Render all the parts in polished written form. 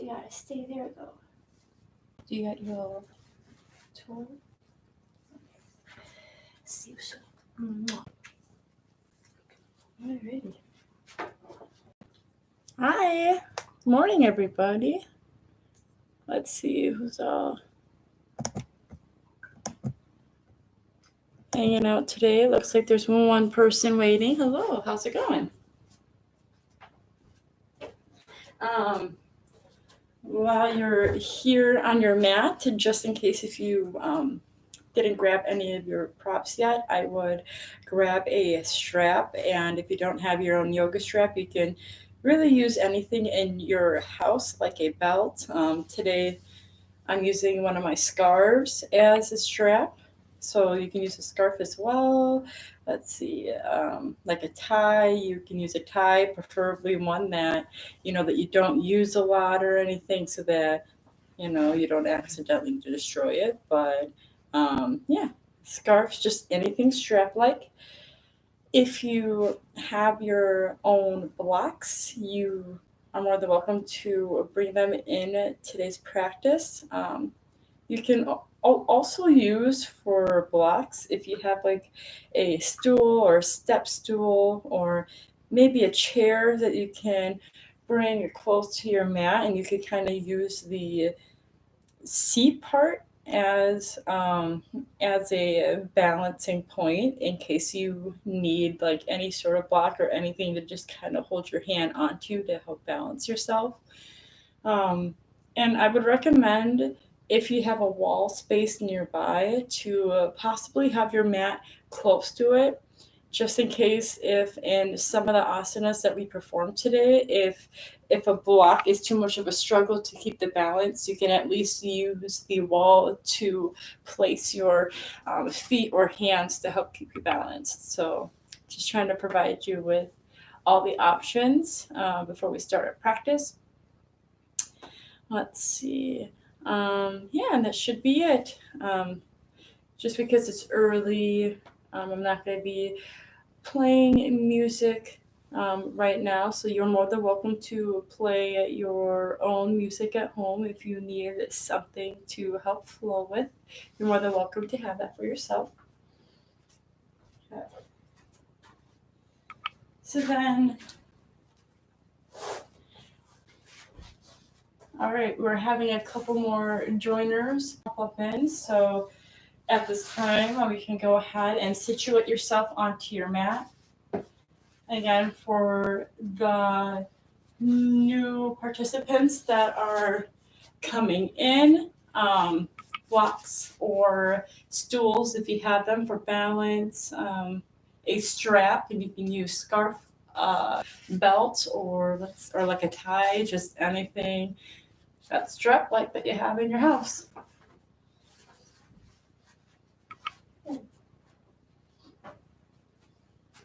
You gotta stay there though. Do you got your little tool? See you soon. Alrighty. Hi. Morning, everybody. Let's see who's all hanging out today. Looks like there's one person waiting. Hello, how's it going? While you're here on your mat, just in case if you didn't grab any of your props yet, I would grab a strap. And if you don't have your own yoga strap, you can really use anything in your house, like a belt. Today, I'm using one of my scarves as a strap. So you can use a scarf as well. Let's see, like a tie. You can use a tie, preferably one that that you don't use a lot or anything, so that you don't accidentally destroy it. But yeah, scarves, just anything strap like. If you have your own blocks, you are more than welcome to bring them in today's practice. You can also use for blocks if you have like a stool or a step stool or maybe a chair that you can bring close to your mat, and you could kind of use the seat part as a balancing point in case you need like any sort of block or anything to just kind of hold your hand onto to help balance yourself. um, and I would recommend, if you have a wall space nearby, to possibly have your mat close to it, just in case if in some of the asanas that we perform today, if a block is too much of a struggle to keep the balance, you can at least use the wall to place your feet or hands to help keep you balanced. So just trying to provide you with all the options before we start our practice. Let's see. Yeah, and that should be it. Just because it's early, I'm not going to be playing music right now, so you're more than welcome to play your own music at home if you need something to help flow with. You're more than welcome to have that for yourself. Okay. So then, all right, we're having a couple more joiners pop up in, so at this time, we can go ahead and situate yourself onto your mat. Again, for the new participants that are coming in, blocks or stools, if you have them, for balance, a strap, and you can use scarf, belt, or like a tie, just anything that's strap like that you have in your house.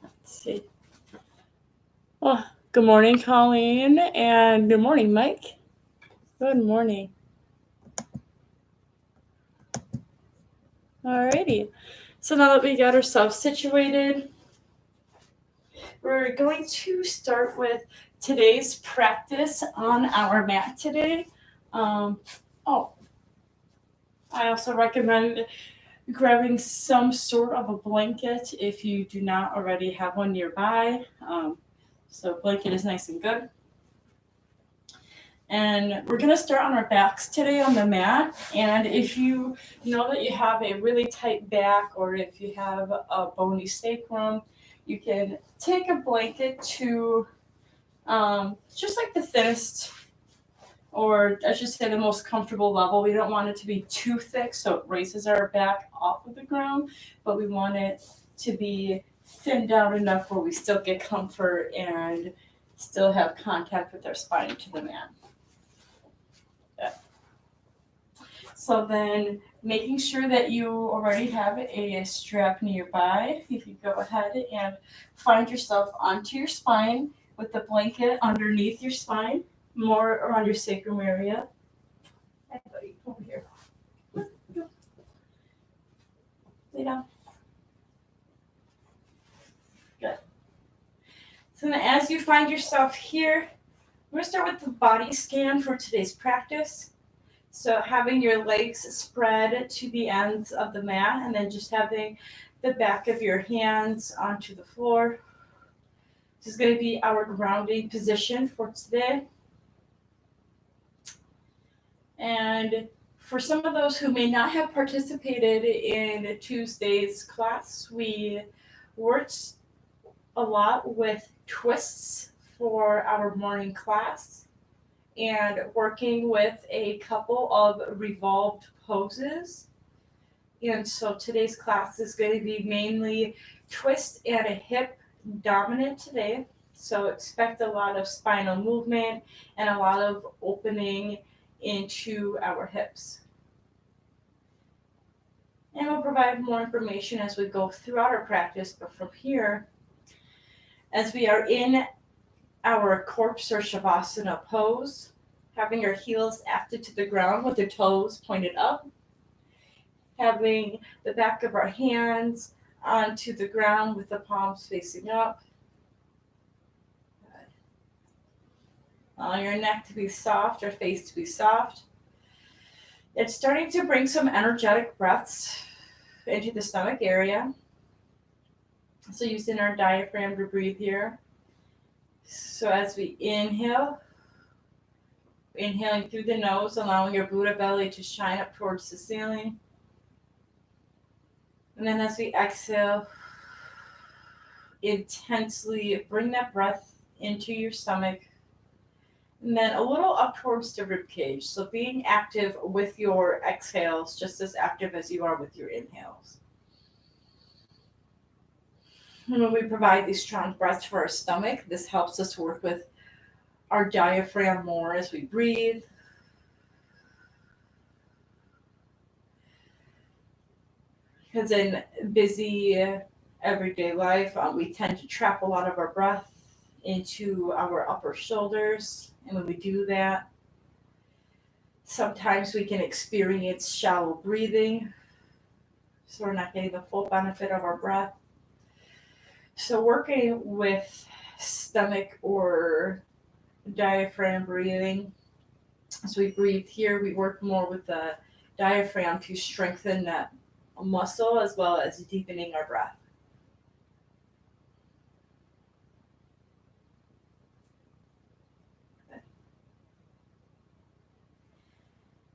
Let's see. Well, good morning, Colleen, and good morning, Mike. Good morning. Alrighty. So now that we got ourselves situated, we're going to start with today's practice on our mat today. I also recommend grabbing some sort of a blanket if you do not already have one nearby. So blanket is nice and good. And we're going to start on our backs today on the mat. And if you know that you have a really tight back, or if you have a bony sacrum, you can take a blanket to just like the thinnest, or I should say the most comfortable level. We don't want it to be too thick so it raises our back off of the ground, but we want it to be thinned out enough where we still get comfort and still have contact with our spine to the mat. So then, making sure that you already have a strap nearby, if you go ahead and find yourself onto your spine with the blanket underneath your spine, more around your sacrum area. Hey, buddy, over here. Lay down. Good. So then as you find yourself here, We're going to start with the body scan for today's practice. So having your legs spread to the ends of the mat and then just having the back of your hands onto the floor. This is going to be our grounding position for today. And for some of those who may not have participated in Tuesday's class, we worked a lot with twists for our morning class and working with a couple of revolved poses. And so today's class is going to be mainly twist and a hip dominant today. So expect a lot of spinal movement and a lot of opening into our hips. And we'll provide more information as we go throughout our practice, but from here, as we are in our corpse or shavasana pose, having our heels afted to the ground with the toes pointed up, having the back of our hands onto the ground with the palms facing up. Allow your neck to be soft, or face to be soft. It's starting to bring some energetic breaths into the stomach area. So using our diaphragm to breathe here. So as we inhale, inhaling through the nose, allowing your Buddha belly to shine up towards the ceiling. And then as we exhale, intensely bring that breath into your stomach. And then a little up towards the rib cage. So being active with your exhales, just as active as you are with your inhales. And when we provide these strong breaths for our stomach, this helps us work with our diaphragm more as we breathe. Because in busy everyday life, we tend to trap a lot of our breath into our upper shoulders. And when we do that, sometimes we can experience shallow breathing. So we're not getting the full benefit of our breath. So working with stomach or diaphragm breathing, as we breathe here, we work more with the diaphragm to strengthen that muscle as well as deepening our breath.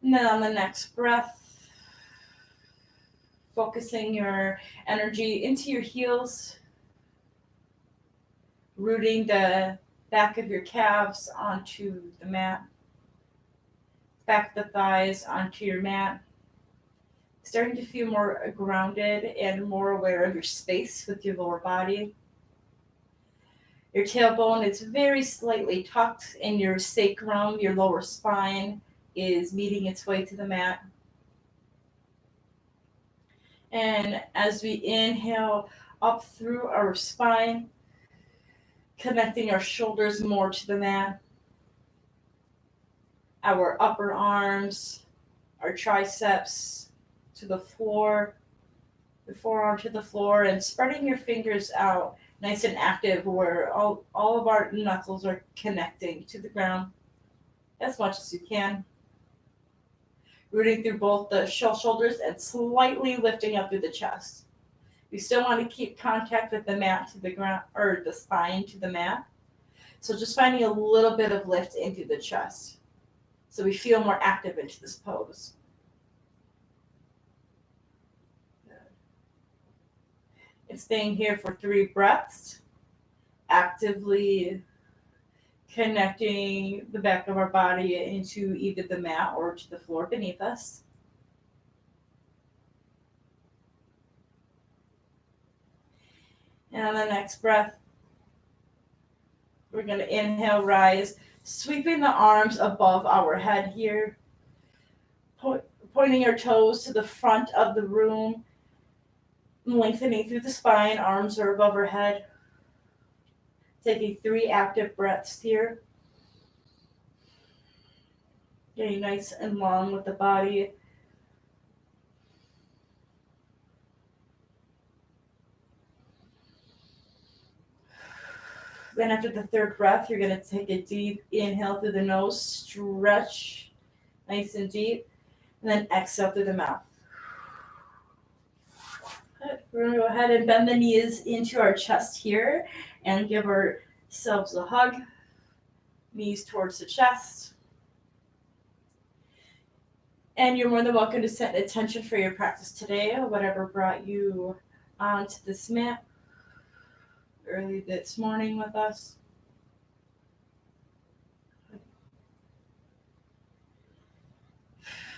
And then on the next breath, focusing your energy into your heels, rooting the back of your calves onto the mat, back of the thighs onto your mat, starting to feel more grounded and more aware of your space with your lower body. Your tailbone is very slightly tucked, and your sacrum, your lower spine, is meeting its way to the mat. And as we inhale up through our spine, connecting our shoulders more to the mat, our upper arms, our triceps to the floor, the forearm to the floor, and spreading your fingers out nice and active where all of our knuckles are connecting to the ground as much as you can. Rooting through both the shoulders and slightly lifting up through the chest. You still want to keep contact with the mat to the ground, or the spine to the mat. So just finding a little bit of lift into the chest. So we feel more active into this pose. And staying here for 3 breaths, actively connecting the back of our body into either the mat or to the floor beneath us. And on the next breath, we're going to inhale, rise, sweeping the arms above our head here, pointing your toes to the front of the room, lengthening through the spine, arms are above our head. Taking 3 active breaths here. Getting nice and long with the body. Then after the third breath, you're going to take a deep inhale through the nose, stretch nice and deep, and then exhale through the mouth. We're going to go ahead and bend the knees into our chest here and give ourselves a hug. Knees towards the chest. And you're more than welcome to set an intention for your practice today, whatever brought you onto this mat early this morning with us.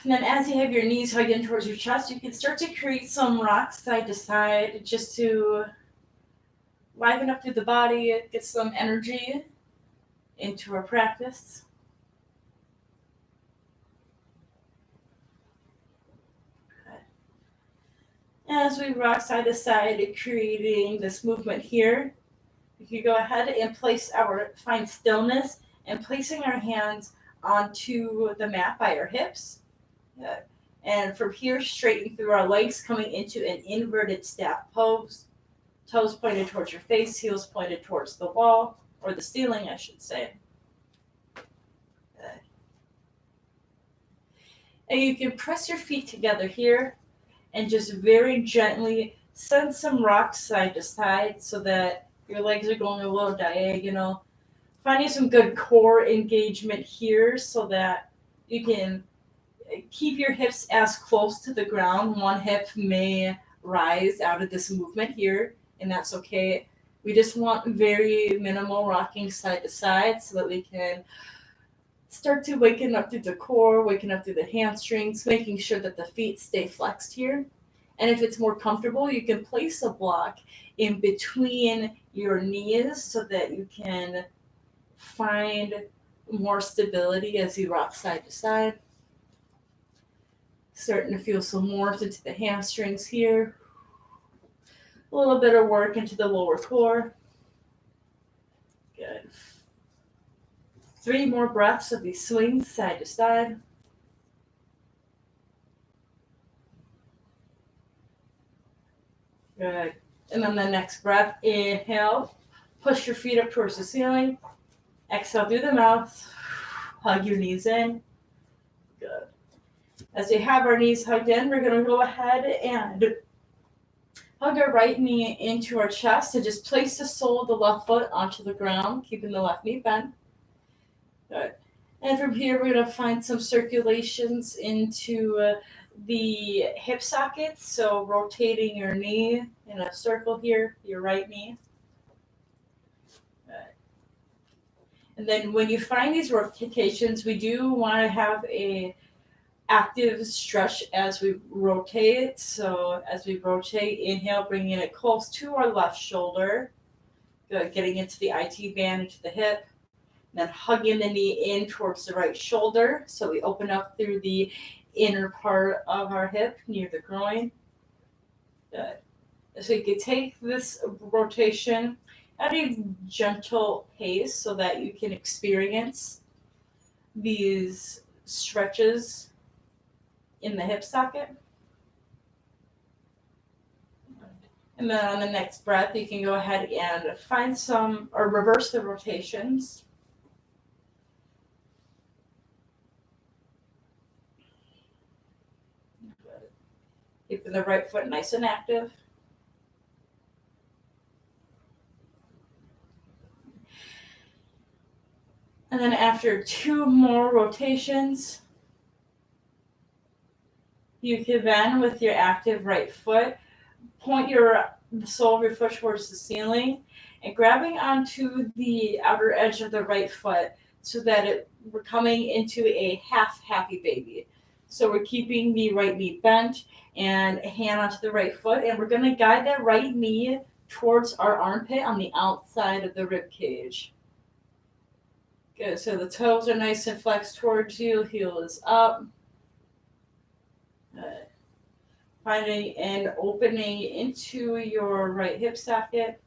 And then as you have your knees hugged in towards your chest, you can start to create some rocks side to side just to liven up through the body, get some energy into our practice. As we rock side to side, creating this movement here, we can go ahead and find stillness and placing our hands onto the mat by our hips. And from here, straighten through our legs, coming into an inverted staff pose. Toes pointed towards your face, heels pointed towards the wall, or the ceiling, I should say. And you can press your feet together here and just very gently send some rocks side to side so that your legs are going a little diagonal. Finding some good core engagement here so that you can keep your hips as close to the ground. One hip may rise out of this movement here, and that's okay. We just want very minimal rocking side to side so that we can start to waken up through the core, waking up through the hamstrings, making sure that the feet stay flexed here. And if it's more comfortable, you can place a block in between your knees so that you can find more stability as you rock side to side. Starting to feel some warmth into the hamstrings here. A little bit of work into the lower core. Good. 3 more breaths of these swings side to side. Good. And then the next breath, inhale, push your feet up towards the ceiling. Exhale through the mouth, hug your knees in. Good. As we have our knees hugged in, we're going to go ahead and hug our right knee into our chest and just place the sole of the left foot onto the ground, keeping the left knee bent. Good. And from here, we're going to find some circulations into the hip sockets. So rotating your knee in a circle here, your right knee. Good. And then when you find these rotations, we do want to have a active stretch as we rotate. So as we rotate, inhale, bringing it close to our left shoulder. Good. Getting into the IT band, into the hip. Then hugging the knee in towards the right shoulder. So we open up through the inner part of our hip near the groin. Good. So you can take this rotation at a gentle pace so that you can experience these stretches in the hip socket. And then on the next breath, you can go ahead and find some, or reverse the rotations. Keeping the right foot nice and active. And then after 2 more rotations, you can then, with your active right foot, point the sole of your foot towards the ceiling and grabbing onto the outer edge of the right foot so that we're coming into a half happy baby. So we're keeping the right knee bent and hand onto the right foot, and we're going to guide that right knee towards our armpit on the outside of the rib cage. Good. So the toes are nice and flexed towards you. Heel is up. Good. Finding an opening into your right hip socket.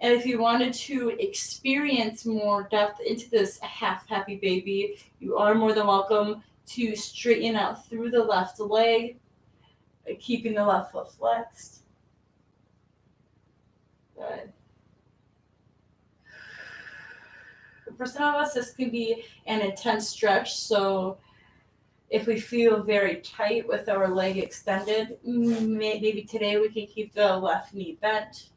And if you wanted to experience more depth into this half happy baby, you are more than welcome to straighten out through the left leg, keeping the left foot flexed. Good. For some of us, this can be an intense stretch. So if we feel very tight with our leg extended, maybe today we can keep the left knee bent.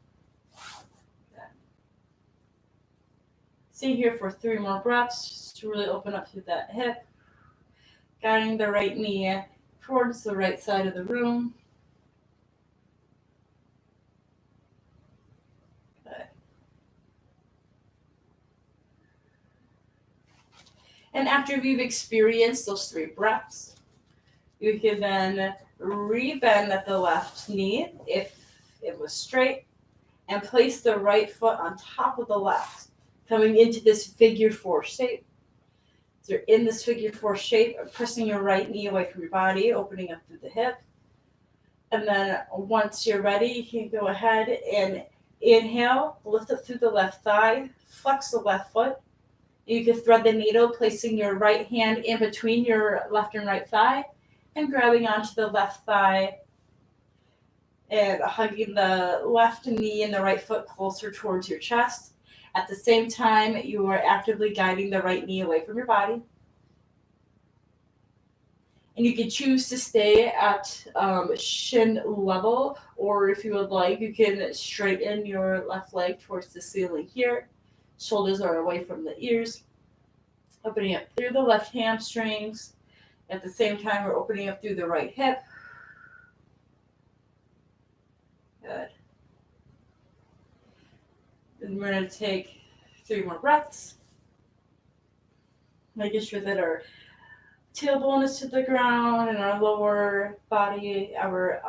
Stay here for 3 more breaths, just to really open up through that hip, guiding the right knee towards the right side of the room. Good. And after you've experienced those 3 breaths, you can then re-bend at the left knee if it was straight, and place the right foot on top of the left, coming into this figure 4 shape. So you're in this figure 4 shape, pressing your right knee away from your body, opening up through the hip. And then once you're ready, you can go ahead and inhale, lift up through the left thigh, flex the left foot. You can thread the needle, placing your right hand in between your left and right thigh and grabbing onto the left thigh and hugging the left knee and the right foot closer towards your chest. At the same time, you are actively guiding the right knee away from your body. And you can choose to stay at shin level, or if you would like, you can straighten your left leg towards the ceiling here. Shoulders are away from the ears. Opening up through the left hamstrings. At the same time, we're opening up through the right hip. Good. And we're going to take 3 more breaths. Making sure that our tailbone is to the ground and our lower body, our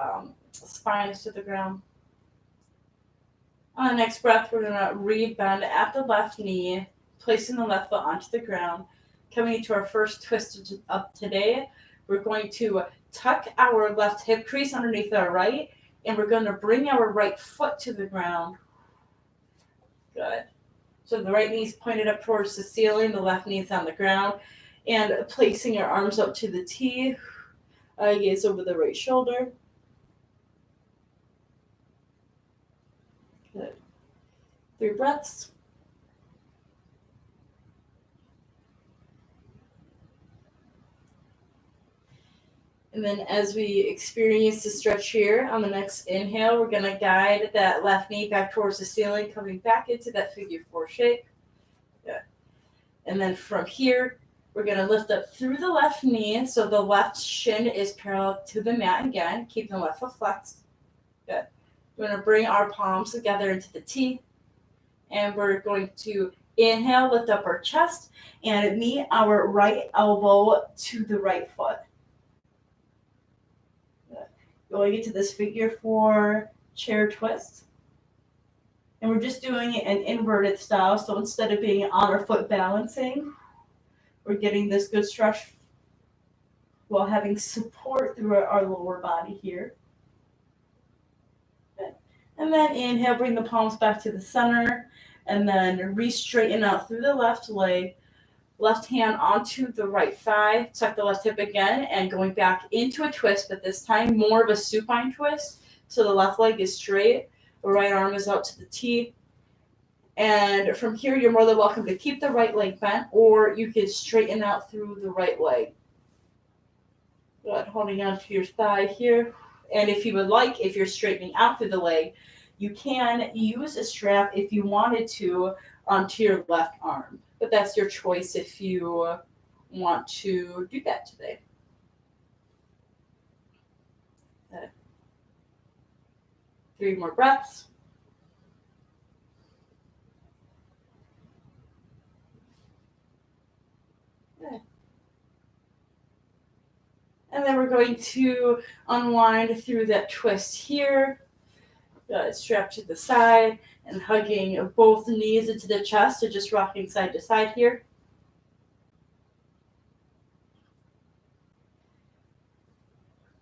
spine is to the ground. On the next breath, we're going to re-bend at the left knee, placing the left foot onto the ground. Coming into our first twist up today, we're going to tuck our left hip crease underneath our right, and we're going to bring our right foot to the ground. Good. So the right knee's pointed up towards the ceiling, the left knee's on the ground, and placing your arms up to the T, gaze over the right shoulder. Good. 3 breaths. And then as we experience the stretch here, on the next inhale, we're going to guide that left knee back towards the ceiling, coming back into that figure 4 shape. Good. And then from here, we're going to lift up through the left knee, so the left shin is parallel to the mat again, keeping the left foot flexed. Good. We're going to bring our palms together into the T, and we're going to inhale, lift up our chest, and meet our right elbow to the right foot. Good. Going into this figure 4 chair twist. And we're just doing an inverted style, so instead of being on our foot balancing, we're getting this good stretch while having support through our lower body here. Good. And then inhale, bring the palms back to the center, and then re-straighten out through the left leg, left hand onto the right thigh, tuck the left hip again, and going back into a twist, but this time more of a supine twist. So the left leg is straight, the right arm is out to the T. And from here, you're more than welcome to keep the right leg bent, or you can straighten out through the right leg. Good. Holding on to your thigh here. And if you would like, if you're straightening out through the leg, you can use a strap if you wanted to onto your left arm. But that's your choice if you want to do that today. Good. 3 more breaths. Good. And then we're going to unwind through that twist here. Strap to the side and hugging both knees into the chest, so just rocking side to side here.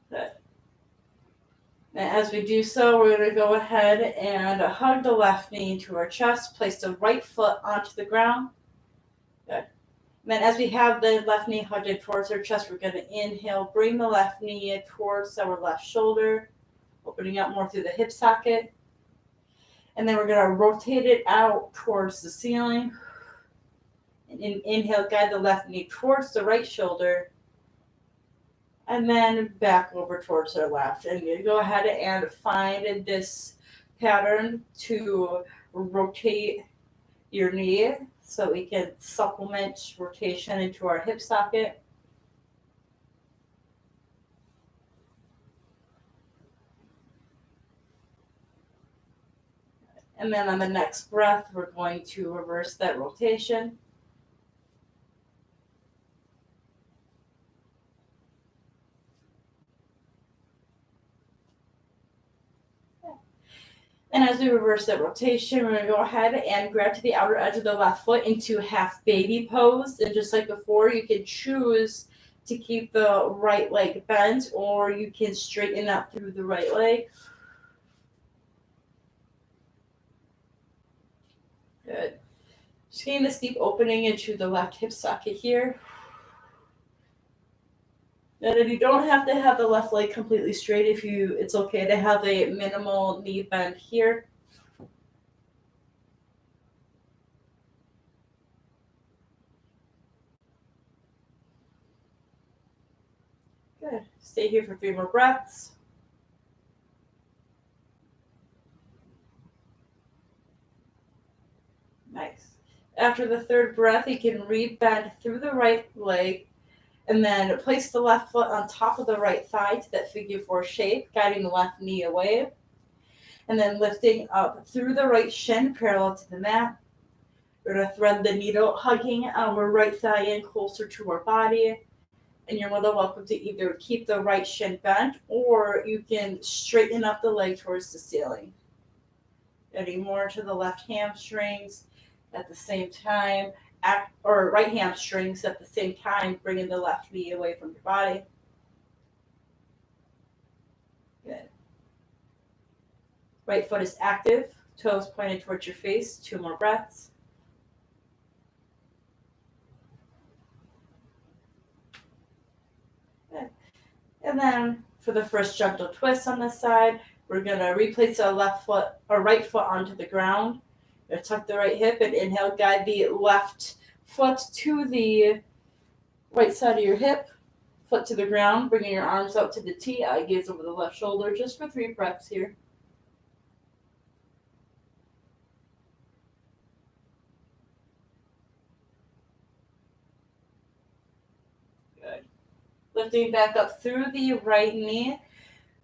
Good. And as we do so, we're going to go ahead and hug the left knee into our chest, place the right foot onto the ground. Good. And then as we have the left knee hugged in towards our chest, we're going to inhale, bring the left knee towards our left shoulder, opening up more through the hip socket. And then we're going to rotate it out towards the ceiling. Inhale, guide the left knee towards the right shoulder, and then back over towards our left. And you go ahead and find this pattern to rotate your knee so we can supplement rotation into our hip socket. And then on the next breath, we're going to reverse that rotation. And as we reverse that rotation, we're going to go ahead and grab to the outer edge of the left foot into half baby pose. And just like before, you can choose to keep the right leg bent, or you can straighten up through the right leg. Good. Just getting this deep opening into the left hip socket here. And if you don't have to have the left leg completely straight, it's okay to have a minimal knee bend here. Good. Stay here for 3 more breaths. Nice. After the third breath, you can re-bend through the right leg and then place the left foot on top of the right thigh to that figure 4 shape, guiding the left knee away. And then lifting up through the right shin parallel to the mat. We're going to thread the needle, hugging our right thigh in closer to our body. And you're more than welcome to either keep the right shin bent, or you can straighten up the leg towards the ceiling. Getting more to the left hamstrings at the same time, or right hamstrings at the same time, bringing the left knee away from your body. Good. Right foot is active, toes pointed towards your face. 2 more breaths. Good. And then for the first gentle twist on this side, we're going to replace our right foot onto the ground. You're going to tuck the right hip and inhale, guide the left foot to the right side of your hip, foot to the ground, bringing your arms out to the T, eye gaze over the left shoulder, just for 3 breaths here. Good. Lifting back up through the right knee.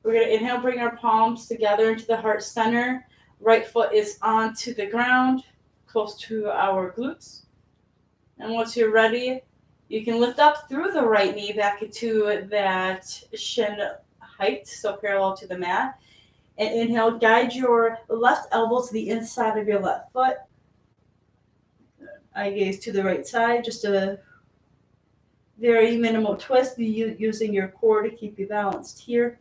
We're going to inhale, bring our palms together into the heart center. Right foot is onto the ground, close to our glutes. And once you're ready, you can lift up through the right knee back into that shin height, so parallel to the mat. And inhale, guide your left elbow to the inside of your left foot. Eye gaze to the right side, just a very minimal twist, using your core to keep you balanced here.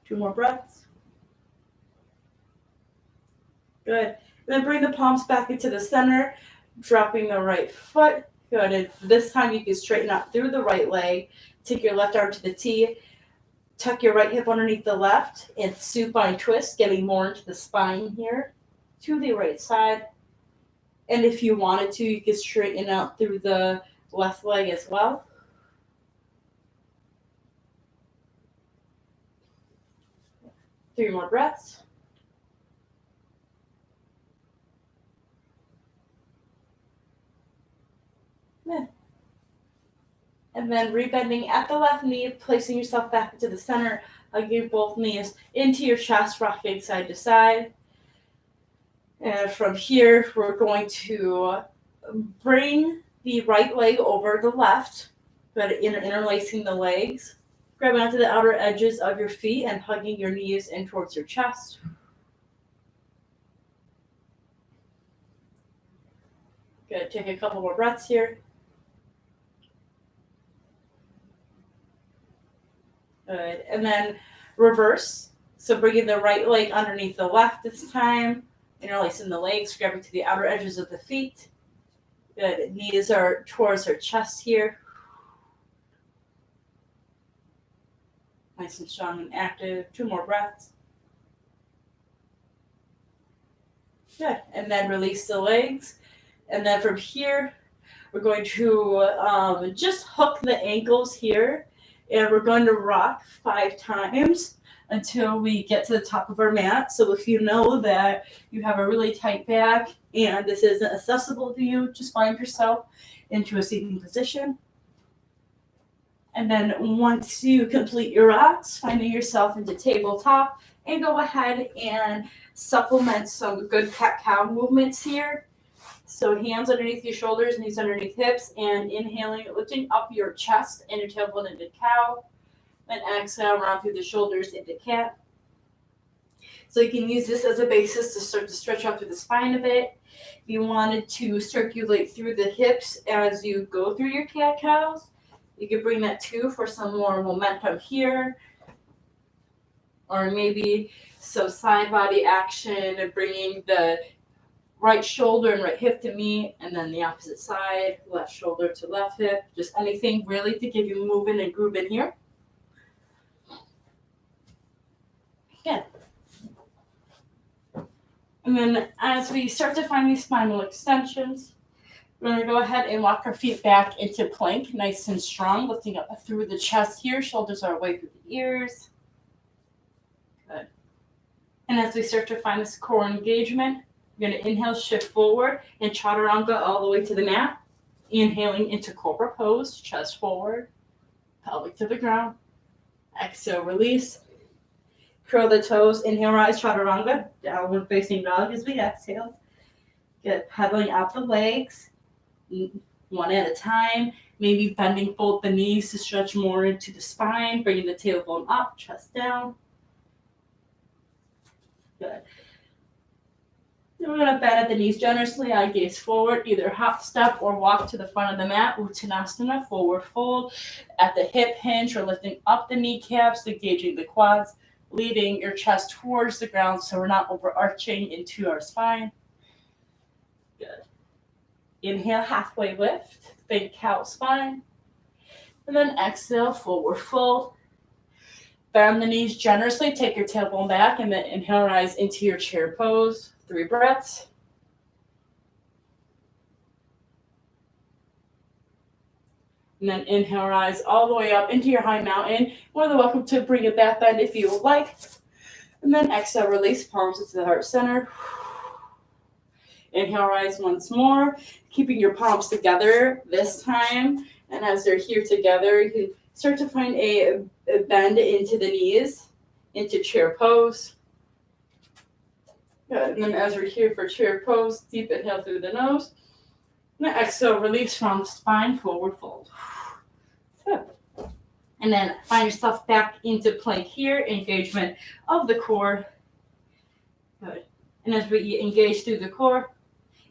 2 more breaths. Good. And then bring the palms back into the center, dropping the right foot. Good. And this time you can straighten out through the right leg. Take your left arm to the T. Tuck your right hip underneath the left and supine twist, getting more into the spine here to the right side. And if you wanted to, you could straighten out through the left leg as well. Three more breaths. Yeah. And then rebending at the left knee, placing yourself back into the center, hugging both knees into your chest, rocking side to side. And from here, we're going to bring the right leg over the left, but interlacing the legs. Grabbing onto the outer edges of your feet and hugging your knees in towards your chest. Good. Take a couple more breaths here. Good. And then reverse. So bringing the right leg underneath the left this time. Interlacing the legs, grabbing to the outer edges of the feet. Good. Knees are towards our chest here. Nice and strong and active. 2 more breaths. Good. And then release the legs. And then from here, we're going to just hook the ankles here. And we're going to rock 5 times until we get to the top of our mat. So if you know that you have a really tight back and this isn't accessible to you, just find yourself into a seating position. And then once you complete your rocks, finding yourself into tabletop, and go ahead and supplement some good cat-cow movements here. So hands underneath your shoulders, knees underneath hips, and inhaling, lifting up your chest and your tailbone into cow. Then exhale, round through the shoulders into cat. So you can use this as a basis to start to stretch out through the spine a bit. If you wanted to circulate through the hips as you go through your cat-cows, you could bring that too for some more momentum here. Or maybe some side body action, bringing the right shoulder and right hip to meet, and then the opposite side, left shoulder to left hip. Just anything really to give you moving and grooving here. Yeah. And then as we start to find these spinal extensions, we're going to go ahead and walk our feet back into plank, nice and strong, lifting up through the chest here. Shoulders are away through the ears. Good. And as we start to find this core engagement, you're going to inhale, shift forward, and chaturanga all the way to the mat. Inhaling into cobra pose, chest forward, pelvic to the ground. Exhale, release. Curl the toes, inhale, rise, chaturanga, downward facing dog as we exhale. Get pedaling out the legs, one at a time. Maybe bending both the knees to stretch more into the spine, bringing the tailbone up, chest down. Good. Then we're going to bend at the knees generously. Eye gaze forward, either hop, step, or walk to the front of the mat. Uttanasana, forward fold at the hip hinge, or lifting up the kneecaps, engaging the quads, leading your chest towards the ground so we're not overarching into our spine. Good. Inhale, halfway lift, big cow spine. And then exhale, forward fold. Bend the knees generously, take your tailbone back, and then inhale, rise into your chair pose. 3 breaths. And then inhale, rise all the way up into your high mountain. More than welcome to bring a back bend if you would like. And then exhale, release, palms into the heart center. Inhale, rise once more, keeping your palms together this time. And as they're here together, you can start to find a bend into the knees, into chair pose. Good. And then as we're here for chair pose, deep inhale through the nose. And then exhale, release from the spine, forward fold. Good. And then find yourself back into plank here, engagement of the core. Good. And as we engage through the core,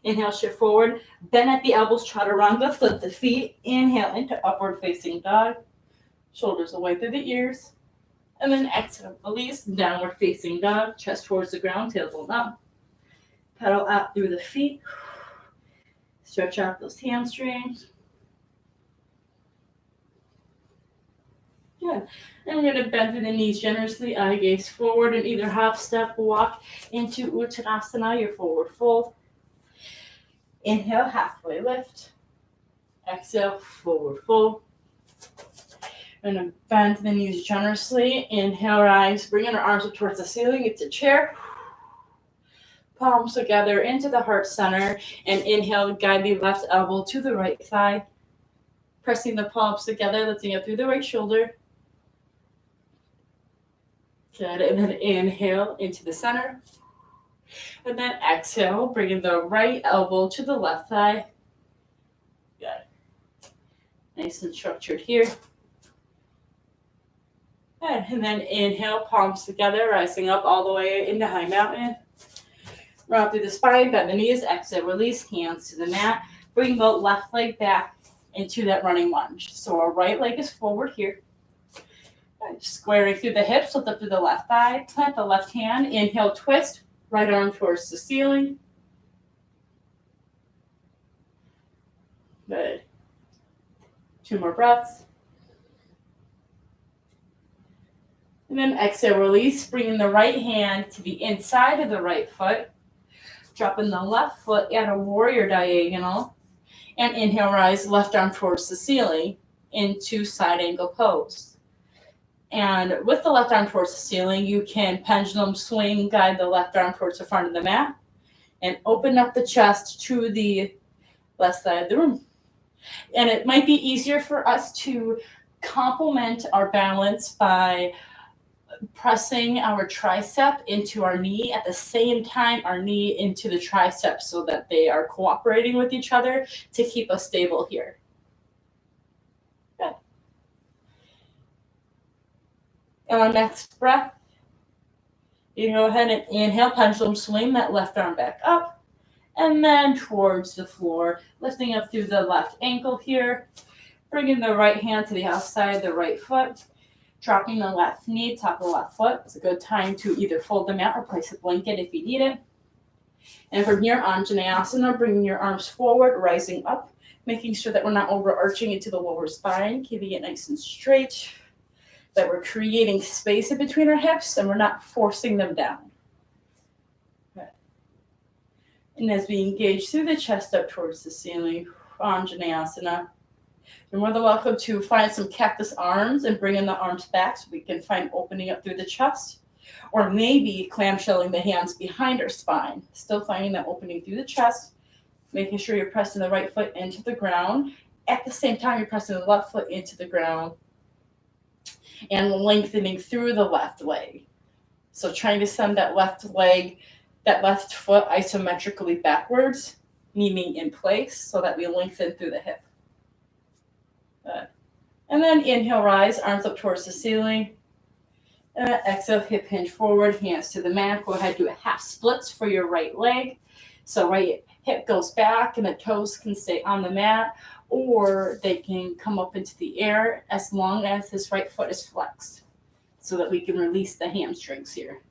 inhale, shift forward, bend at the elbows, chaturanga, flip the feet, inhale into upward facing dog, shoulders away through the ears. And then exhale, release, downward facing dog, chest towards the ground, tailbone up. Pedal out through the feet. Stretch out those hamstrings. Good. And we're going to bend through the knees generously, eye gaze forward, and either hop, step, walk into Uttanasana, your forward fold. Inhale, halfway lift. Exhale, forward fold. We're going to bend the knees generously. Inhale, rise, bringing our arms up towards the ceiling. It's a chair. Palms together into the heart center. And inhale, guide the left elbow to the right thigh. Pressing the palms together, lifting up through the right shoulder. Good. And then inhale into the center. And then exhale, bringing the right elbow to the left thigh. Good. Nice and structured here. Good. And then inhale, palms together, rising up all the way into high mountain. Round through the spine, bend the knees, exhale, release, hands to the mat. Bring the left leg back into that running lunge. So our right leg is forward here. Good. Squaring through the hips, lift up through the left thigh, plant the left hand, inhale, twist, right arm towards the ceiling. Good. 2 more breaths. And then exhale, release, bringing the right hand to the inside of the right foot. Dropping the left foot at a warrior diagonal. And inhale, rise, left arm towards the ceiling into side angle pose. And with the left arm towards the ceiling, you can pendulum swing, guide the left arm towards the front of the mat, and open up the chest to the left side of the room. And it might be easier for us to complement our balance by pressing our tricep into our knee at the same time our knee into the tricep so that they are cooperating with each other to keep us stable here. Good. And our next breath, you can go ahead and inhale, pendulum swing that left arm back up and then towards the floor, lifting up through the left ankle here, bringing the right hand to the outside of the right foot, dropping the left knee, top of the left foot. It's a good time to either fold the mat or place a blanket if you need it. And from here, Anjaneyasana, bringing your arms forward, rising up, making sure that we're not overarching into the lower spine, keeping it nice and straight, that we're creating space in between our hips and we're not forcing them down. Okay. And as we engage through the chest up towards the ceiling, Anjaneyasana, you're more than welcome to find some cactus arms and bring in the arms back so we can find opening up through the chest. Or maybe clamshelling the hands behind our spine. Still finding that opening through the chest. Making sure you're pressing the right foot into the ground. At the same time, you're pressing the left foot into the ground. And lengthening through the left leg. So trying to send that left leg, that left foot isometrically backwards, meaning in place, so that we lengthen through the hip. And then inhale, rise, arms up towards the ceiling. And then exhale, hip hinge forward, hands to the mat. Go ahead, do a half splits for your right leg. So right hip goes back and the toes can stay on the mat, or they can come up into the air as long as this right foot is flexed so that we can release the hamstrings here.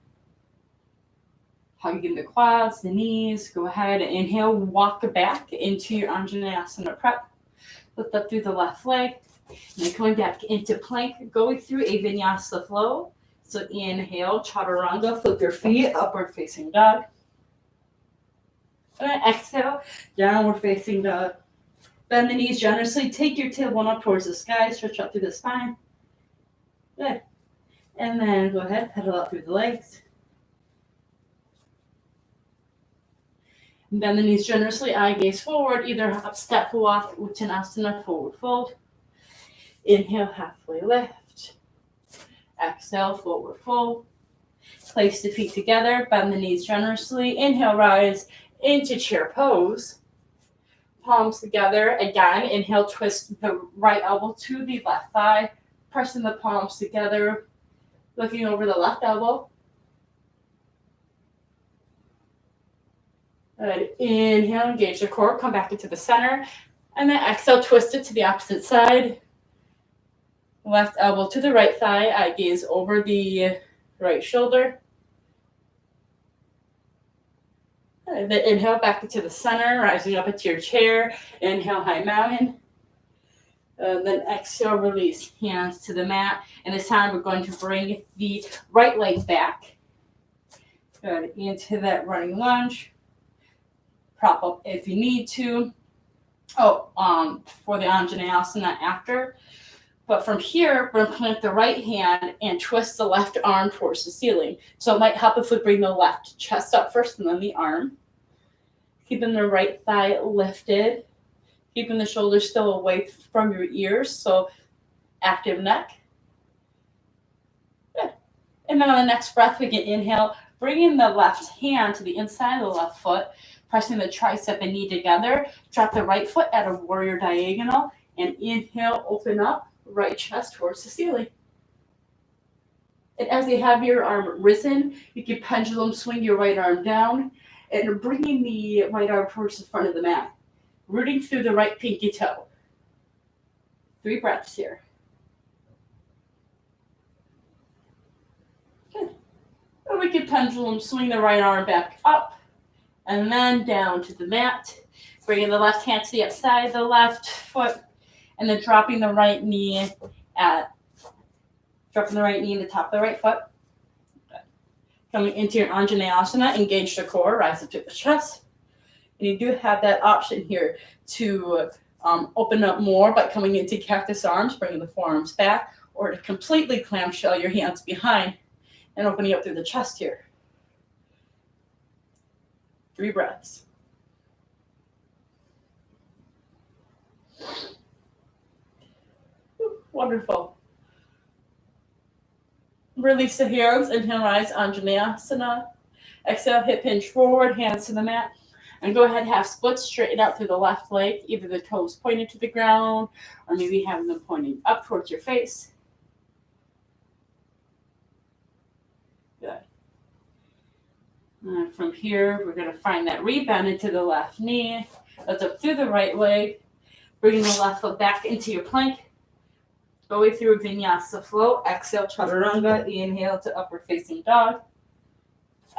Hugging the quads, the knees. Go ahead and inhale, walk back into your Anjaneyasana prep. Lift up through the left leg. And then coming back into plank, going through a vinyasa flow. So inhale, chaturanga, flip your feet, upward facing dog. And then exhale, downward facing dog. Bend the knees generously, take your tailbone up towards the sky, stretch up through the spine. Good. And then go ahead, pedal up through the legs. Bend the knees generously, eye gaze forward, either up step walk, Uttanasana, forward fold. Inhale, halfway lift. Exhale, forward fold. Place the feet together, bend the knees generously. Inhale, rise into chair pose. Palms together. Again, inhale, twist the right elbow to the left thigh. Pressing the palms together, looking over the left elbow. Good. Inhale, engage the core, come back into the center. And then exhale, twist it to the opposite side. Left elbow to the right thigh, eye gaze over the right shoulder. Then inhale back into the center, rising up into your chair. Inhale, high mountain. Then exhale, release, hands to the mat. And this time we're going to bring the right leg back. Good, into that running lunge. Prop up if you need to. For the Anjaneyasana after. But from here, we're going to plant the right hand and twist the left arm towards the ceiling. So it might help if we bring the left chest up first and then the arm. Keeping the right thigh lifted. Keeping the shoulders still away from your ears. So active neck. Good. And then on the next breath, we can inhale, bringing the left hand to the inside of the left foot, pressing the tricep and knee together. Drop the right foot at a warrior diagonal. And inhale, open up. Right chest towards the ceiling. And as you have your arm risen, you can pendulum swing your right arm down and bringing the right arm towards the front of the mat, rooting through the right pinky toe. 3 breaths here. Good. And we can pendulum swing the right arm back up and then down to the mat, bringing the left hand to the outside of the left foot. And then dropping the right knee in the top of the right foot. Coming into your Anjaneyasana, engage the core, rise up to the chest. And you do have that option here to open up more by coming into cactus arms, bringing the forearms back, or to completely clamshell your hands behind and opening up through the chest here. 3 breaths. Wonderful. Release the hands, inhale, rise, Anjaneyasana. Exhale, hip hinge forward, hands to the mat. And go ahead, half split, straighten out through the left leg, either the toes pointed to the ground, or maybe having them pointing up towards your face. Good. And from here, we're going to find that rebend into the left knee. Lift up through the right leg, bringing the left foot back into your plank. Go through Vinyasa flow. Exhale, Chaturanga. Inhale to upward facing dog.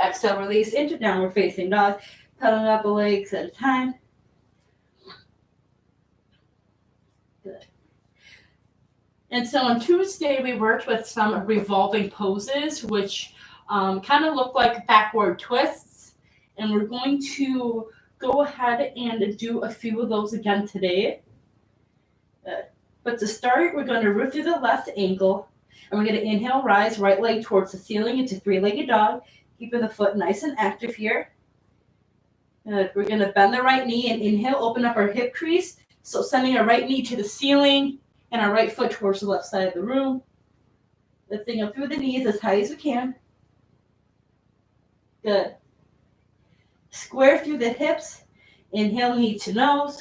Exhale, release into downward facing dog. Pedaling up the legs at a time. Good. And so on Tuesday, we worked with some revolving poses, which kind of look like backward twists. And we're going to go ahead and do a few of those again today. But to start, we're going to root through the left ankle. And we're going to inhale, rise, right leg towards the ceiling into 3-legged dog. Keeping the foot nice and active here. We're going to bend the right knee and inhale, open up our hip crease. So sending our right knee to the ceiling and our right foot towards the left side of the room. Lifting up through the knees as high as we can. Good. Square through the hips. Inhale, knee to nose.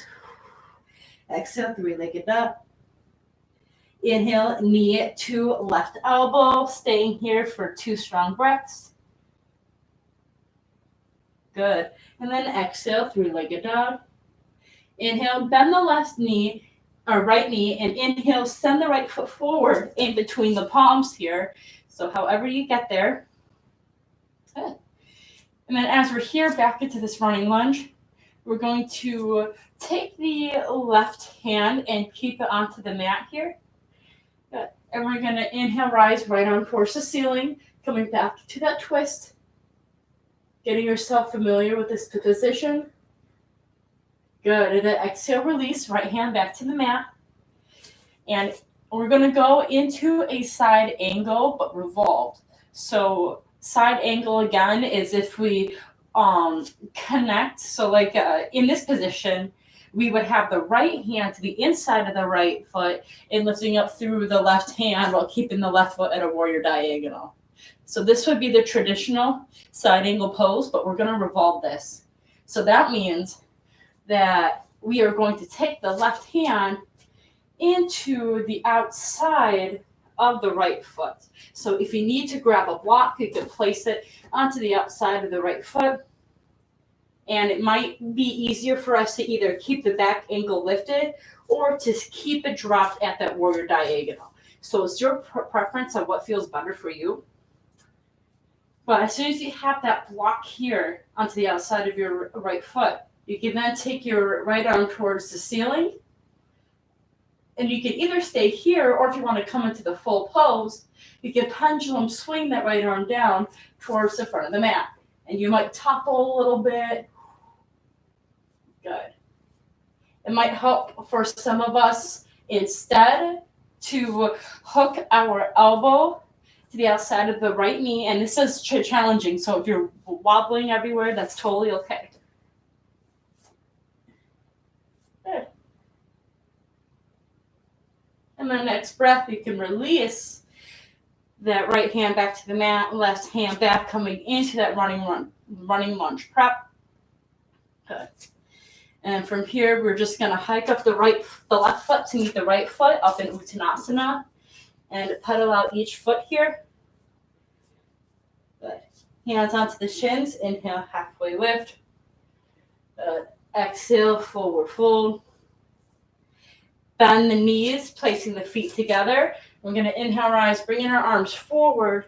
Exhale, 3-legged dog. Inhale, knee to left elbow. Staying here for 2 strong breaths. Good. And then exhale, 3-legged dog. Inhale, bend the left knee, or right knee, and inhale, send the right foot forward in between the palms here. So however you get there. Good. And then as we're here back into this running lunge, we're going to take the left hand and keep it onto the mat here. Good. And we're going to inhale, rise, right arm towards the ceiling, coming back to that twist. Getting yourself familiar with this position. Good. And then exhale, release, right hand back to the mat. And we're going to go into a side angle, but revolved. So side angle again is if we connect. So like in this position, we would have the right hand to the inside of the right foot and lifting up through the left hand while keeping the left foot at a warrior diagonal. So this would be the traditional side angle pose, but we're going to revolve this. So that means that we are going to take the left hand into the outside of the right foot. So if you need to grab a block, you can place it onto the outside of the right foot. And it might be easier for us to either keep the back ankle lifted or to keep it dropped at that warrior diagonal. So it's your preference on what feels better for you. But as soon as you have that block here onto the outside of your right foot, you can then take your right arm towards the ceiling. And you can either stay here, or if you want to come into the full pose, you can pendulum swing that right arm down towards the front of the mat. And you might topple a little bit. Good. It might help for some of us instead to hook our elbow to the outside of the right knee. And this is challenging, so if you're wobbling everywhere, that's totally okay. Good. And the next breath, you can release that right hand back to the mat, left hand back, coming into that running lunge prep. Good. And from here, we're just going to hike up the left foot to meet the right foot up in Uttanasana and pedal out each foot here. Good. Hands onto the shins. Inhale, halfway lift. Good. Exhale, forward fold. Bend the knees, placing the feet together. We're going to inhale, rise, bringing our arms forward,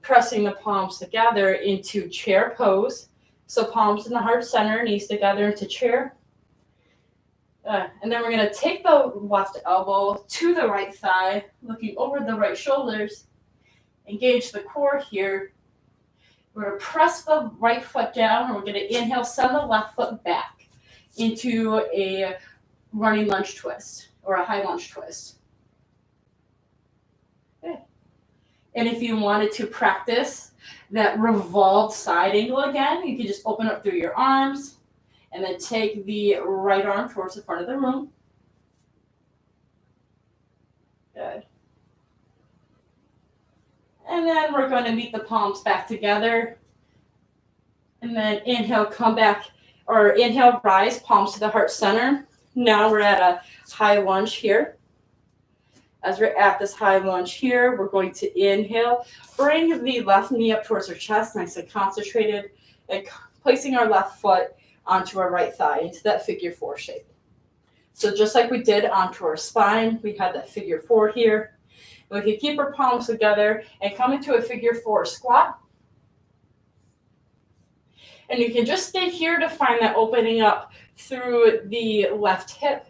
pressing the palms together into chair pose. So palms in the heart center, knees together into chair. And then we're going to take the left elbow to the right thigh, looking over the right shoulders. Engage the core here. We're going to press the right foot down, and we're going to inhale, send the left foot back. into a running lunge twist or a high lunge twist. Okay. And if you wanted to practice that revolved side angle again, you can just open up through your arms and then take the right arm towards the front of the room. Good. And then we're going to meet the palms back together. And then inhale, come back, or inhale, rise, palms to the heart center. Now we're at a high lunge here. As we're at this high lunge here, we're going to inhale, bring the left knee up towards our chest, nice and concentrated, and placing our left foot onto our right thigh into that figure four shape. So just like we did onto our spine, we had that figure four here. We can keep our palms together and come into a figure four squat. And you can just stay here to find that opening up through the left hip.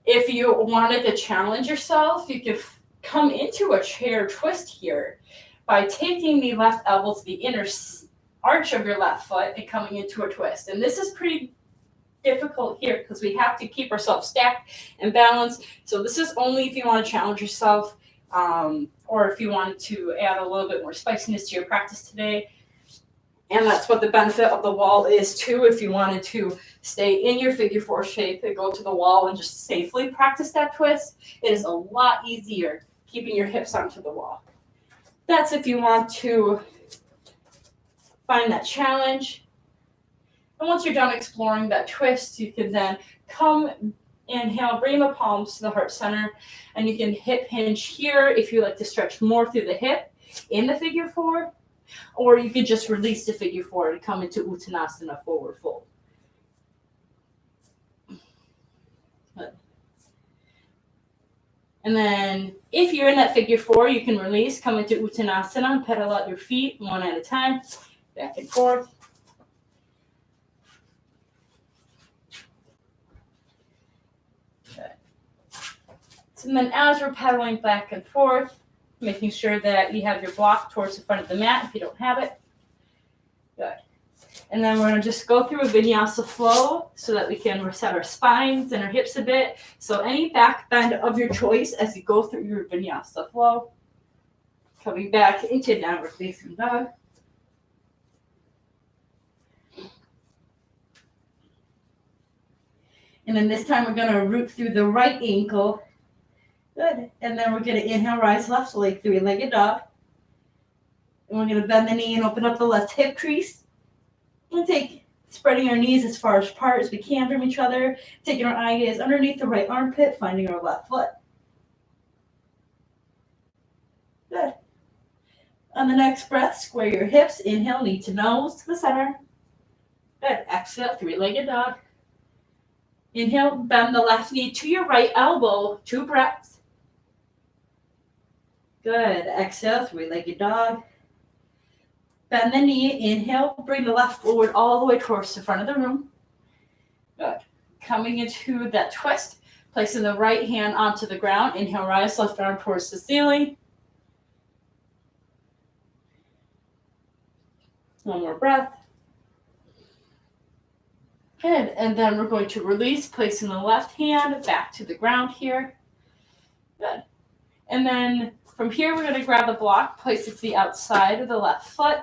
If you wanted to challenge yourself, you could come into a chair twist here by taking the left elbow to the inner arch of your left foot and coming into a twist. And this is pretty difficult here because we have to keep ourselves stacked and balanced. So this is only if you want to challenge yourself or if you wanted to add a little bit more spiciness to your practice today. And that's what the benefit of the wall is too. If you wanted to stay in your figure four shape and go to the wall and just safely practice that twist, it is a lot easier keeping your hips onto the wall. That's if you want to find that challenge. And once you're done exploring that twist, you can then come, inhale, bring the palms to the heart center, and you can hip hinge here if you like to stretch more through the hip in the figure four, or you could just release the figure four and come into Uttanasana, forward fold. And then if you're in that figure four, you can release, come into Uttanasana, and pedal out your feet one at a time, back and forth. Okay. So then as we're pedaling back and forth, making sure that you have your block towards the front of the mat if you don't have it. Good. And then we're going to just go through a vinyasa flow so that we can reset our spines and our hips a bit. So any back bend of your choice as you go through your vinyasa flow. Coming back into downward facing dog. And then this time we're going to root through the right ankle. Good. And then we're going to inhale, rise left leg, three-legged dog. And we're going to bend the knee and open up the left hip crease. And spreading our knees as far apart as we can from each other. Taking our eye gaze underneath the right armpit, finding our left foot. Good. On the next breath, square your hips. Inhale, knee to nose to the center. Good. Exhale, three-legged dog. Inhale, bend the left knee to your right elbow, 2 breaths. Good. Exhale, three-legged dog. Bend the knee. Inhale, bring the left forward all the way towards the front of the room. Good. Coming into that twist, placing the right hand onto the ground. Inhale, rise, left arm towards the ceiling. One more breath. Good. And then we're going to release, placing the left hand back to the ground here. Good. And then from here, we're going to grab the block, place it to the outside of the left foot.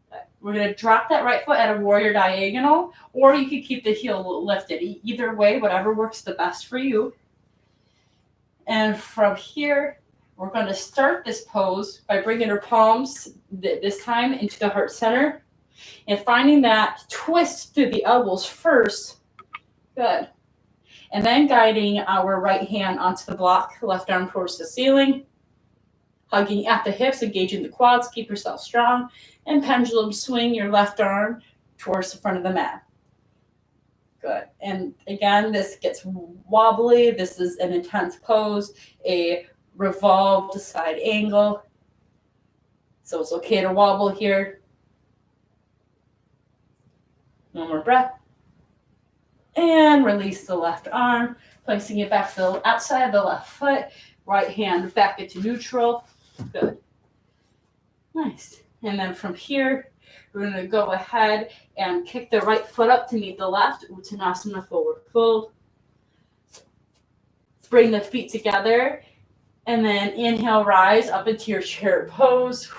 Good. We're going to drop that right foot at a warrior diagonal, or you can keep the heel lifted. Either way, whatever works the best for you. And from here, we're going to start this pose by bringing our palms, this time, into the heart center. And finding that twist through the elbows first. Good. And then guiding our right hand onto the block, left arm towards the ceiling. Hugging at the hips, engaging the quads, keep yourself strong. And pendulum swing your left arm towards the front of the mat. Good. And again, this gets wobbly. This is an intense pose, a revolved side angle. So it's okay to wobble here. One more breath. And release the left arm, placing it back to the outside of the left foot. Right hand back into neutral. Good. Nice. And then from here, We're going to go ahead and kick the right foot up to meet the left. Uttanasana, forward fold. Bring the feet together. And then inhale, rise up into your chair pose.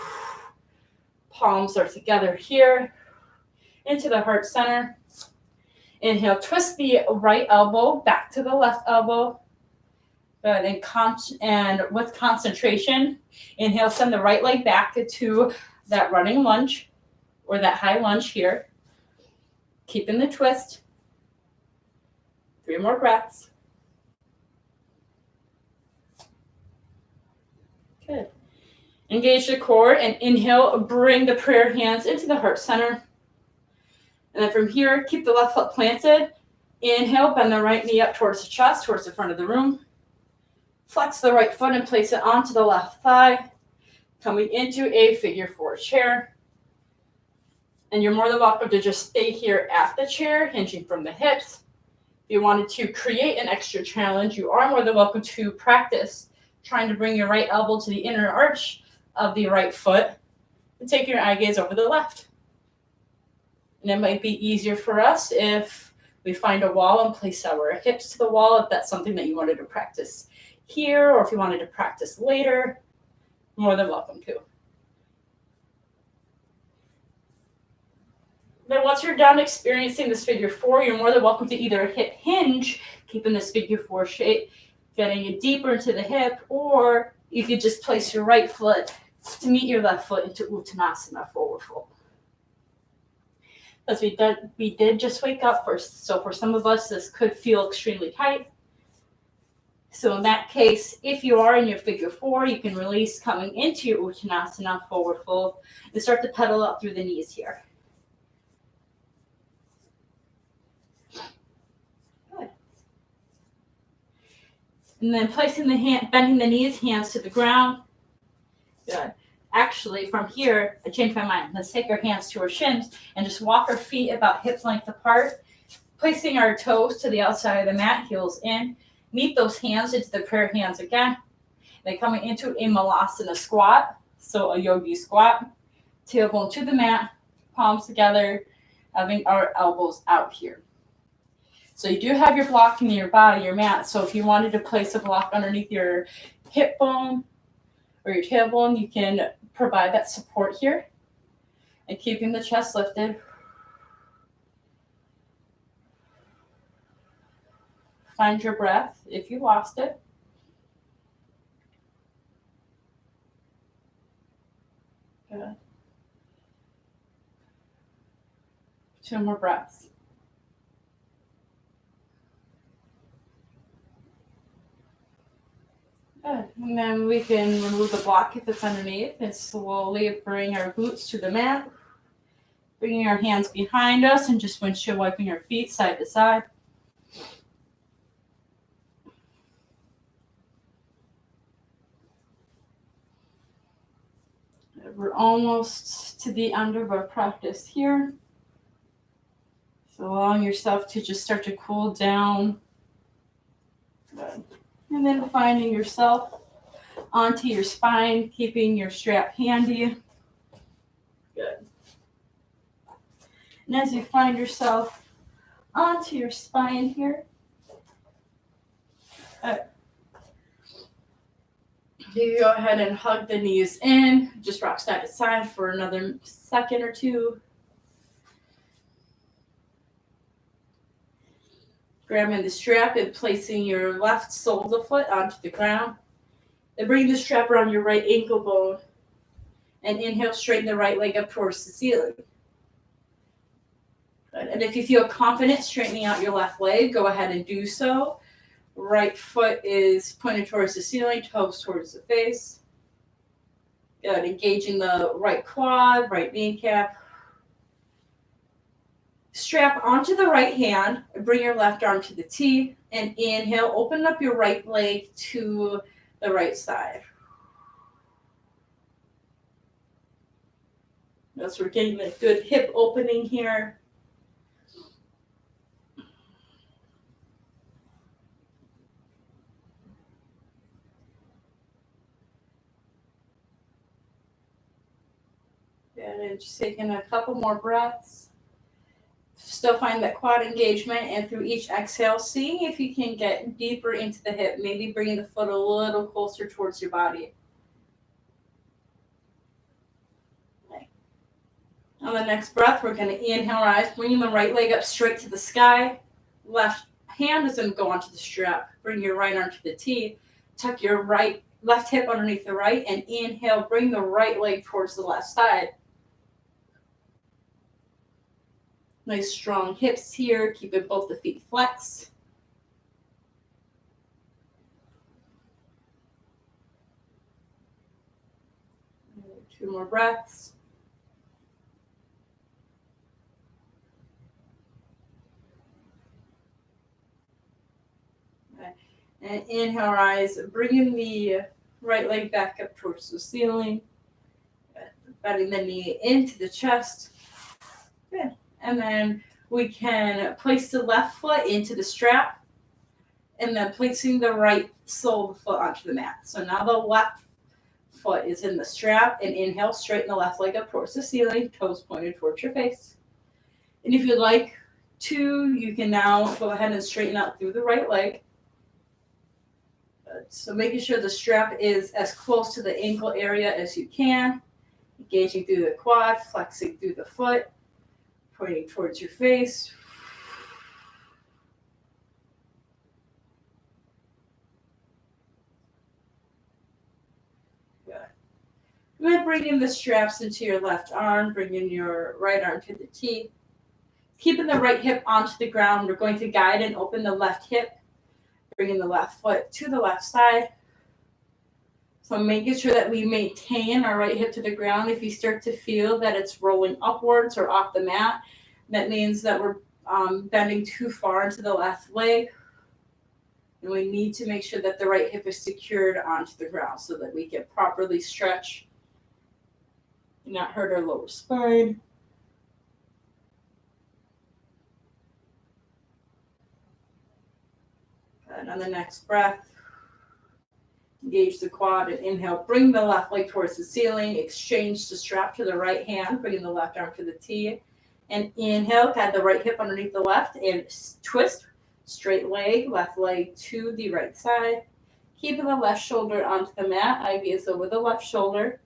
Palms are together here. Into the heart center. Inhale, twist the right elbow back to the left elbow. Good. And with concentration, inhale, send the right leg back to that running lunge or that high lunge here. Keeping the twist. 3 more breaths. Good. Engage the core and inhale, bring the prayer hands into the heart center. And then from here, keep the left foot planted. Inhale, bend the right knee up towards the chest, towards the front of the room. Flex the right foot and place it onto the left thigh. Coming into a figure 4 chair. And you're more than welcome to just stay here at the chair, hinging from the hips. If you wanted to create an extra challenge, you are more than welcome to practice trying to bring your right elbow to the inner arch of the right foot and take your eye gaze over the left. And it might be easier for us if we find a wall and place our hips to the wall, if that's something that you wanted to practice here, or if you wanted to practice later, more than welcome to. Then once you're done experiencing this figure 4, you're more than welcome to either hip hinge, keeping this figure 4 shape, getting it deeper into the hip, or you could just place your right foot to meet your left foot into Uttanasana, forward fold. As we did just wake up first, so for some of us, this could feel extremely tight. So in that case, if you are in your figure 4, you can release coming into your Uttanasana, forward fold, and start to pedal up through the knees here. Good. And then placing the hand, bending the knees, hands to the ground. Good. Actually, from here, I changed my mind. Let's take our hands to our shins and just walk our feet about hip length apart, placing our toes to the outside of the mat, heels in. Meet those hands into the prayer hands again. Then coming into a Malasana squat, so a yogi squat. Tailbone to the mat, palms together, having our elbows out here. So you do have your block in your body, your mat. So if you wanted to place a block underneath your hip bone or your tailbone, you can provide that support here. And keeping the chest lifted. Find your breath if you lost it. Good. 2 more breaths. Good. And then we can remove the block if it's underneath and slowly bring our glutes to the mat. Bringing our hands behind us and just windshield wiping our feet side to side. We're almost to the end of our practice here. So allowing yourself to just start to cool down. Good. And then finding yourself onto your spine, keeping your strap handy. Good. And as you find yourself onto your spine here, you go ahead and hug the knees in. Just rock side to side for another second or 2. Grabbing the strap and placing your left sole of the foot onto the ground. Then bring the strap around your right ankle bone. And inhale, straighten the right leg up towards the ceiling. Good. And if you feel confident straightening out your left leg, go ahead and do so. Right foot is pointed towards the ceiling, toes towards the face. Good. Engaging the right quad, right kneecap. Strap onto the right hand, bring your left arm to the T, and inhale, open up your right leg to the right side. Notice we're getting a good hip opening here. Good. And just taking a couple more breaths. Still find that quad engagement, and through each exhale, seeing if you can get deeper into the hip, maybe bringing the foot a little closer towards your body. Okay. On the next breath, we're going to inhale, rise, bringing the right leg up straight to the sky. Left hand is going to go onto the strap. Bring your right arm to the T. Tuck your left hip underneath the right, and inhale, bring the right leg towards the left side. Nice strong hips here, keeping both the feet flexed. Two more breaths. Okay. And inhale, rise, bringing the right leg back up towards the ceiling. Bending the knee into the chest. Good. And then we can place the left foot into the strap and then placing the right sole of the foot onto the mat. So now the left foot is in the strap, and inhale, straighten the left leg up towards the ceiling, toes pointed towards your face. And if you'd like to, you can now go ahead and straighten out through the right leg. So making sure the strap is as close to the ankle area as you can, engaging through the quad, flexing through the foot, pointing towards your face. Good. And then bringing the straps into your left arm, bringing your right arm to the T. Keeping the right hip onto the ground, we're going to guide and open the left hip, bringing the left foot to the left side. So making sure that we maintain our right hip to the ground. If you start to feel that it's rolling upwards or off the mat, that means that we're bending too far into the left leg. And we need to make sure that the right hip is secured onto the ground so that we can properly stretch and not hurt our lower spine. And on the next breath, engage the quad and inhale. Bring the left leg towards the ceiling. Exchange the strap to the right hand, bringing the left arm to the T. And inhale, guide the right hip underneath the left and twist. Straight leg, left leg to the right side. Keeping the left shoulder onto the mat. Ivy is over the left shoulder.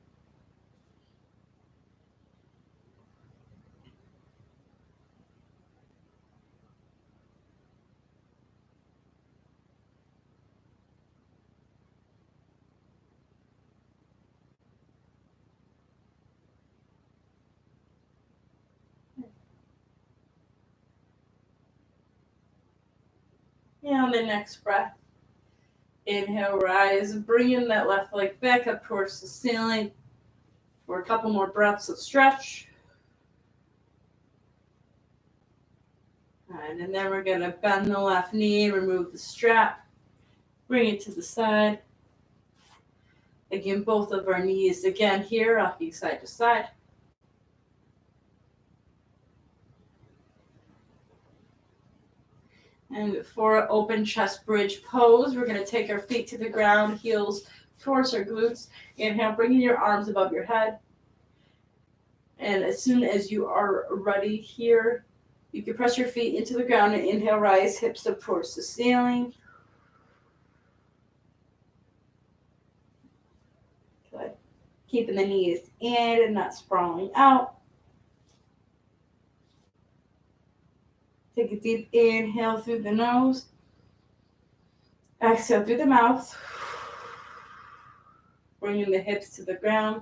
And on the next breath, inhale, rise, bringing that left leg back up towards the ceiling for a couple more breaths of stretch. And then we're going to bend the left knee, remove the strap, bring it to the side. Again, both of our knees, again, here, rocking side to side. And for open chest bridge pose, we're going to take our feet to the ground, heels towards our glutes. Inhale, bringing your arms above your head. And as soon as you are ready here, you can press your feet into the ground and inhale, rise, hips up towards the ceiling. Good. Keeping the knees in and not sprawling out. Take a deep inhale through the nose. Exhale through the mouth. Bringing the hips to the ground.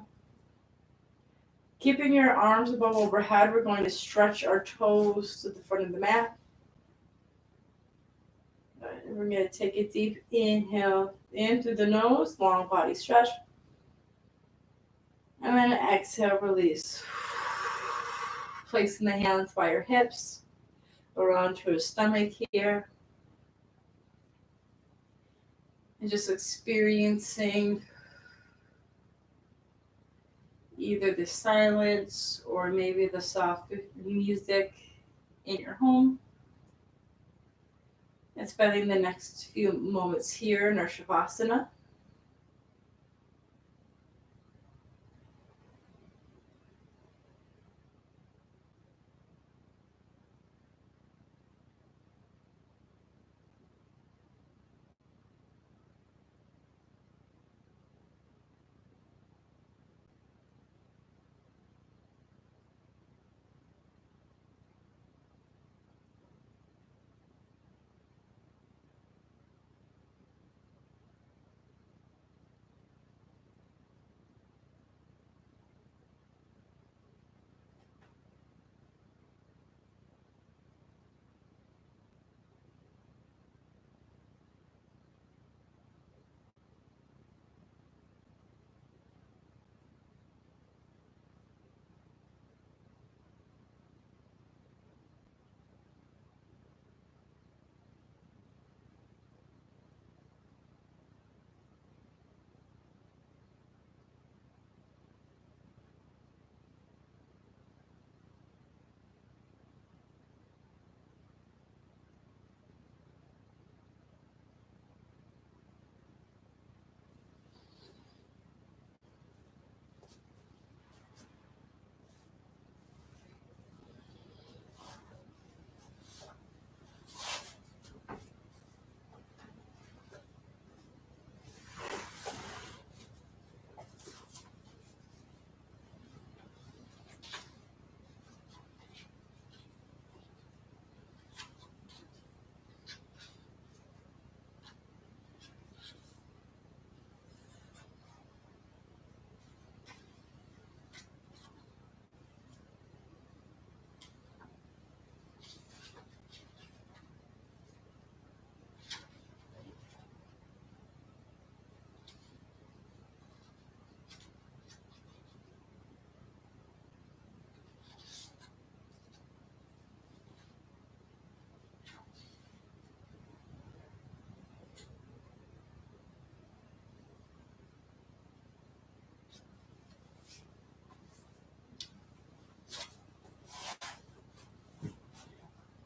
Keeping your arms above overhead, we're going to stretch our toes to the front of the mat. And we're going to take a deep inhale in through the nose, long body stretch. And then exhale, release. Placing the hands by your hips or onto your stomach here. And just experiencing either the silence or maybe the soft music in your home. And spending the next few moments here in our Shavasana.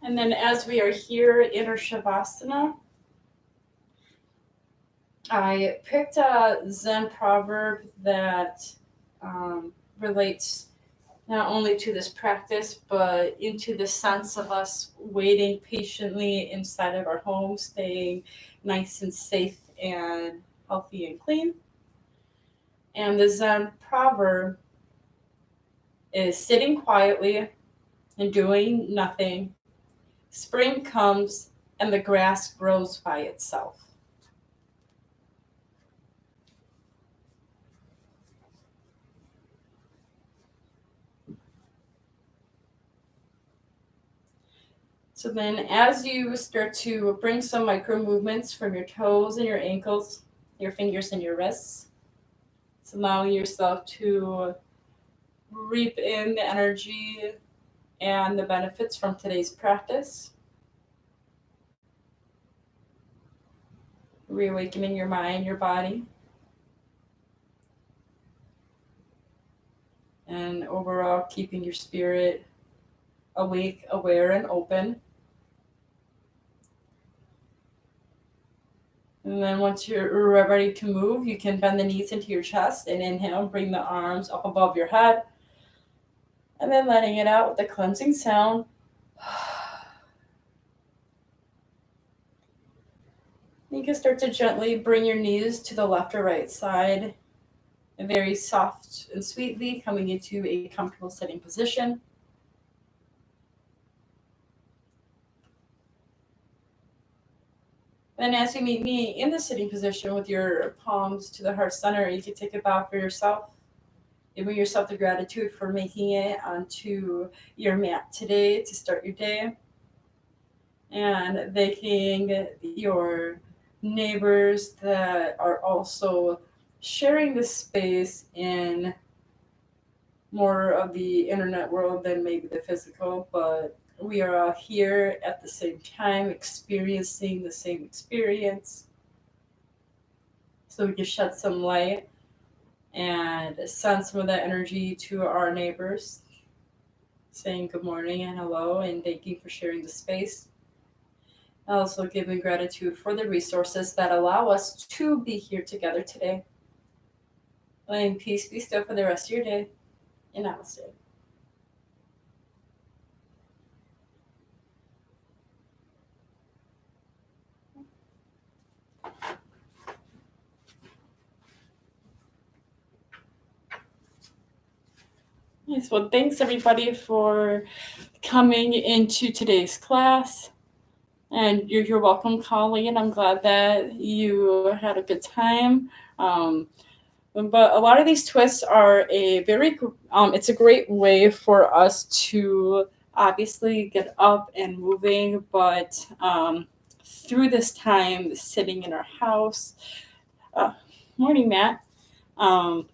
And then as we are here in our Shavasana, I picked a Zen proverb that relates not only to this practice, but into the sense of us waiting patiently inside of our home, staying nice and safe and healthy and clean. And the Zen proverb is sitting quietly and doing nothing. Spring comes and the grass grows by itself. So then, as you start to bring some micro movements from your toes and your ankles, your fingers and your wrists, it's allowing yourself to reap in the energy and the benefits from today's practice. Reawakening your mind, your body, and overall keeping your spirit awake, aware, and open. And then once you're ready to move, you can bend the knees into your chest and inhale, bring the arms up above your head. And then letting it out with a cleansing sound. You can start to gently bring your knees to the left or right side, and very soft and sweetly coming into a comfortable sitting position. Then as you meet me in the sitting position with your palms to the heart center, you can take a bow for yourself. Giving yourself the gratitude for making it onto your mat today to start your day. And thanking your neighbors that are also sharing this space in more of the internet world than maybe the physical, but we are all here at the same time experiencing the same experience. So we can shed some light and send some of that energy to our neighbors, saying good morning and hello and thank you for sharing the space. Also giving gratitude for the resources that allow us to be here together today. Letting peace be still for the rest of your day. And namaste. Yes, well, thanks everybody for coming into today's class. And you're welcome, Colleen. I'm glad that you had a good time. But a lot of these twists are it's a great way for us to obviously get up and moving, but through this time sitting in our house, morning, Matt. Um,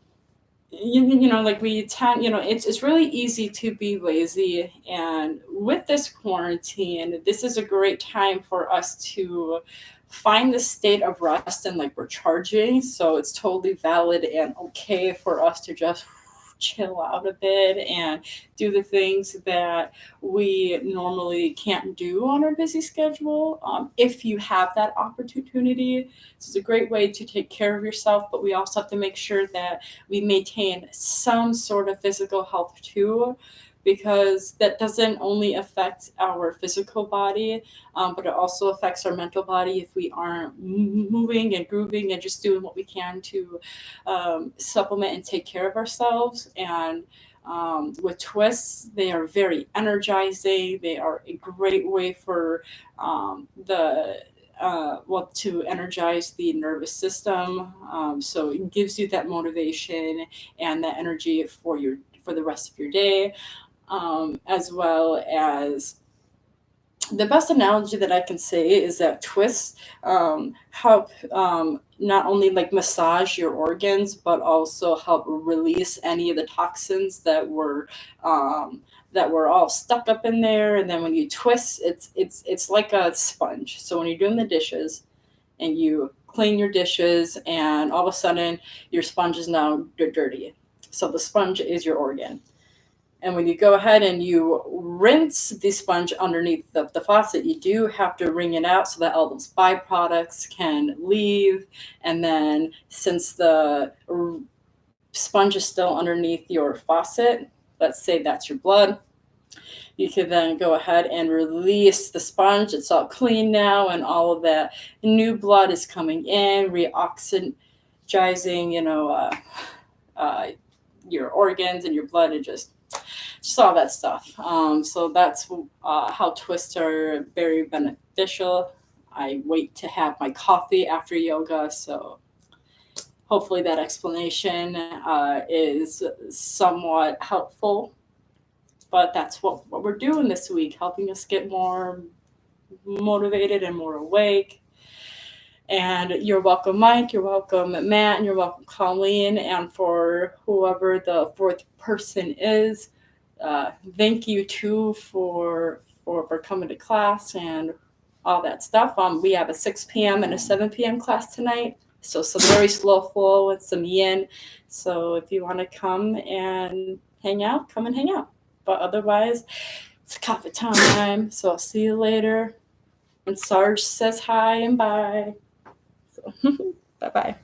like we tend, it's really easy to be lazy. And with this quarantine, this is a great time for us to find the state of rest and like recharging. So it's totally valid and okay for us to just chill out a bit and do the things that we normally can't do on our busy schedule. If you have that opportunity, this is a great way to take care of yourself, but we also have to make sure that we maintain some sort of physical health too, because that doesn't only affect our physical body, but it also affects our mental body if we aren't moving and grooving and just doing what we can to supplement and take care of ourselves. And with twists, they are very energizing. They are a great way for to energize the nervous system. So it gives you that motivation and that energy for the rest of your day, as well as the best analogy that I can say is that twists help not only like massage your organs, but also help release any of the toxins that were all stuck up in there. And then when you twist, it's like a sponge. So when you're doing the dishes and you clean your dishes, and all of a sudden your sponge is now dirty. So the sponge is your organ. And when you go ahead and you rinse the sponge underneath the faucet, you do have to wring it out so that all those byproducts can leave. And then since the sponge is still underneath your faucet, let's say that's your blood, you can then go ahead and release the sponge. It's all clean now, and all of that new blood is coming in, reoxygenizing, your organs and your blood, and just all that stuff. So that's how twists are very beneficial. I wait to have my coffee after yoga, so hopefully that explanation is somewhat helpful. But that's what we're doing this week, helping us get more motivated and more awake. And you're welcome, Mike. You're welcome, Matt. And you're welcome, Colleen. And for whoever the fourth person is, thank you too for coming to class and all that stuff. We have a 6 p.m. and a 7 p.m. class tonight. So some very slow flow with some yin. So if you want to come and hang out, come and hang out. But otherwise, it's coffee time. So I'll see you later. And Sarge says hi and bye. So bye-bye.